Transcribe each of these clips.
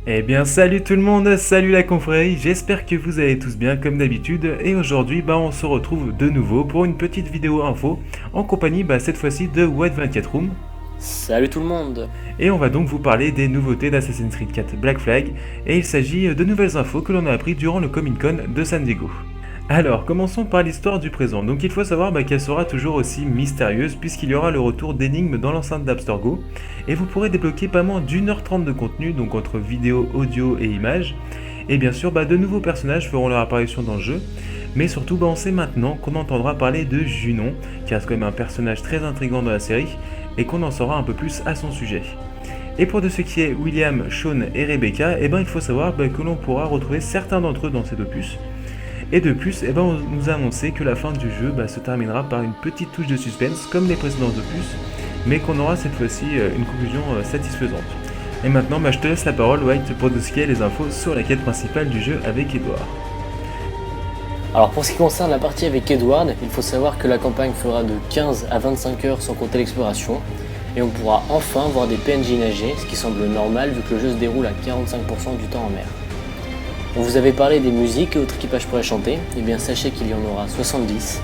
Eh bien salut tout le monde, salut la confrérie, j'espère que vous allez tous bien comme d'habitude et aujourd'hui on se retrouve de nouveau pour une petite vidéo info en compagnie cette fois-ci de What24Room Salut tout le monde. et on va donc vous parler des nouveautés d'Assassin's Creed 4 Black Flag et il s'agit de nouvelles infos que l'on a appris durant le Comic Con de San Diego. Alors, commençons par l'histoire du présent. Donc il faut savoir qu'elle sera toujours aussi mystérieuse puisqu'il y aura le retour d'énigmes dans l'enceinte d'Abstergo et vous pourrez débloquer pas moins d'1h30 de contenu, donc entre vidéo, audio et images. Et bien sûr, de nouveaux personnages feront leur apparition dans le jeu, mais surtout on sait maintenant qu'on entendra parler de Junon, qui reste quand même un personnage très intriguant dans la série, et qu'on en saura un peu plus à son sujet. Et pour de ce qui est William, Sean et Rebecca, il faut savoir que l'on pourra retrouver certains d'entre eux dans cet opus. Et de plus, on nous a annoncé que la fin du jeu se terminera par une petite touche de suspense comme les précédents opus, mais qu'on aura cette fois-ci une conclusion satisfaisante. Et maintenant, je te laisse la parole, White, pour tout ce qui est les infos sur la quête principale du jeu avec Edward. Alors pour ce qui concerne la partie avec Edward, il faut savoir que la campagne fera de 15 à 25 heures sans compter l'exploration, et on pourra enfin voir des PNJ nager, ce qui semble normal vu que le jeu se déroule à 45% du temps en mer. On vous avait parlé des musiques et autres équipages pourraient chanter, et bien sachez qu'il y en aura 70.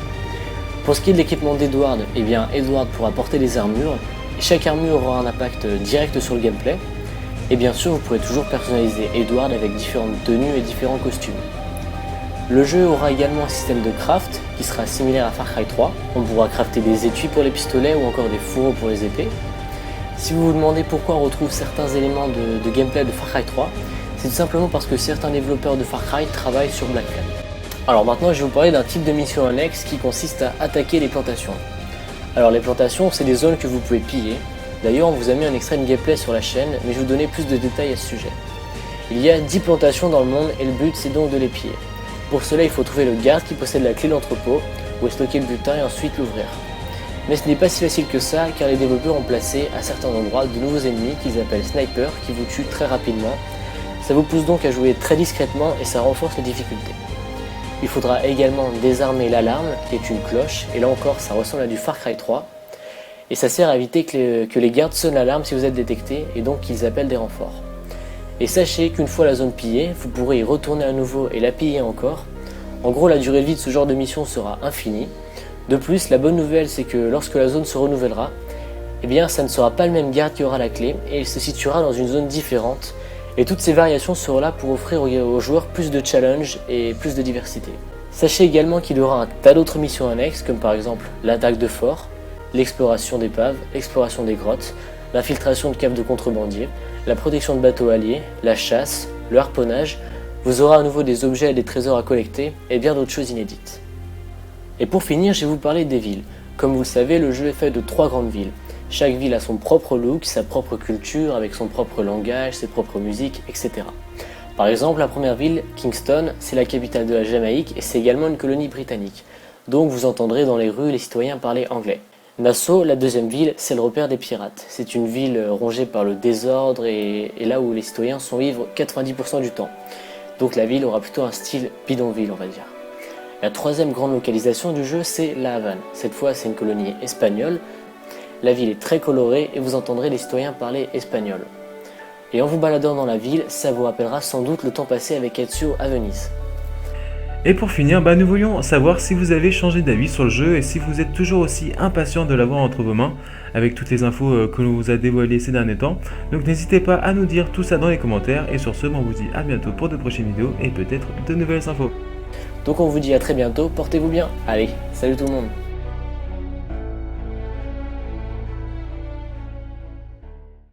Pour ce qui est de l'équipement d'Edward, Edward pourra porter des armures, et chaque armure aura un impact direct sur le gameplay, et bien sûr vous pourrez toujours personnaliser Edward avec différentes tenues et différents costumes. Le jeu aura également un système de craft qui sera similaire à Far Cry 3, on pourra crafter des étuis pour les pistolets ou encore des fourreaux pour les épées. Si vous vous demandez pourquoi on retrouve certains éléments de gameplay de Far Cry 3, c'est tout simplement parce que certains développeurs de Far Cry travaillent sur Black Flag. Alors maintenant je vais vous parler d'un type de mission annexe qui consiste à attaquer les plantations. Alors les plantations, c'est des zones que vous pouvez piller. D'ailleurs on vous a mis un extrait de gameplay sur la chaîne, mais je vais vous donner plus de détails à ce sujet. Il y a 10 plantations dans le monde et le but c'est donc de les piller. Pour cela il faut trouver le garde qui possède la clé d'entrepôt, où est stocké le butin et ensuite l'ouvrir. Mais ce n'est pas si facile que ça car les développeurs ont placé à certains endroits de nouveaux ennemis qu'ils appellent snipers qui vous tuent très rapidement. Ça vous pousse donc à jouer très discrètement et ça renforce les difficultés. Il faudra également désarmer l'alarme qui est une cloche, et là encore ça ressemble à du Far Cry 3. Et ça sert à éviter que les gardes sonnent l'alarme si vous êtes détecté et donc qu'ils appellent des renforts. Et sachez qu'une fois la zone pillée, vous pourrez y retourner à nouveau et la piller encore. En gros la durée de vie de ce genre de mission sera infinie. De plus, la bonne nouvelle c'est que lorsque la zone se renouvellera, ça ne sera pas le même garde qui aura la clé et il se situera dans une zone différente. Et toutes ces variations seront là pour offrir aux joueurs plus de challenge et plus de diversité. Sachez également qu'il y aura un tas d'autres missions annexes comme par exemple l'attaque de fort, l'exploration d'épaves, l'exploration des grottes, l'infiltration de caves de contrebandiers, la protection de bateaux alliés, la chasse, le harponnage. Vous aurez à nouveau des objets et des trésors à collecter et bien d'autres choses inédites. Et pour finir, je vais vous parler des villes. Comme vous le savez, le jeu est fait de 3 grandes villes. Chaque ville a son propre look, sa propre culture, avec son propre langage, ses propres musiques, etc. Par exemple, la première ville, Kingston, c'est la capitale de la Jamaïque et c'est également une colonie britannique. Donc vous entendrez dans les rues les citoyens parler anglais. Nassau, la deuxième ville, c'est le repère des pirates. C'est une ville rongée par le désordre et là où les citoyens sont ivres 90% du temps. Donc la ville aura plutôt un style bidonville, on va dire. La troisième grande localisation du jeu, c'est La Havane. Cette fois, c'est une colonie espagnole. La ville est très colorée et vous entendrez les citoyens parler espagnol. Et en vous baladant dans la ville, ça vous rappellera sans doute le temps passé avec Ezio à Venise. Et pour finir, nous voulions savoir si vous avez changé d'avis sur le jeu et si vous êtes toujours aussi impatient de l'avoir entre vos mains, avec toutes les infos que l'on vous a dévoilées ces derniers temps. Donc n'hésitez pas à nous dire tout ça dans les commentaires, et sur ce, on vous dit à bientôt pour de prochaines vidéos et peut-être de nouvelles infos. Donc on vous dit à très bientôt, portez-vous bien. Allez, salut tout le monde.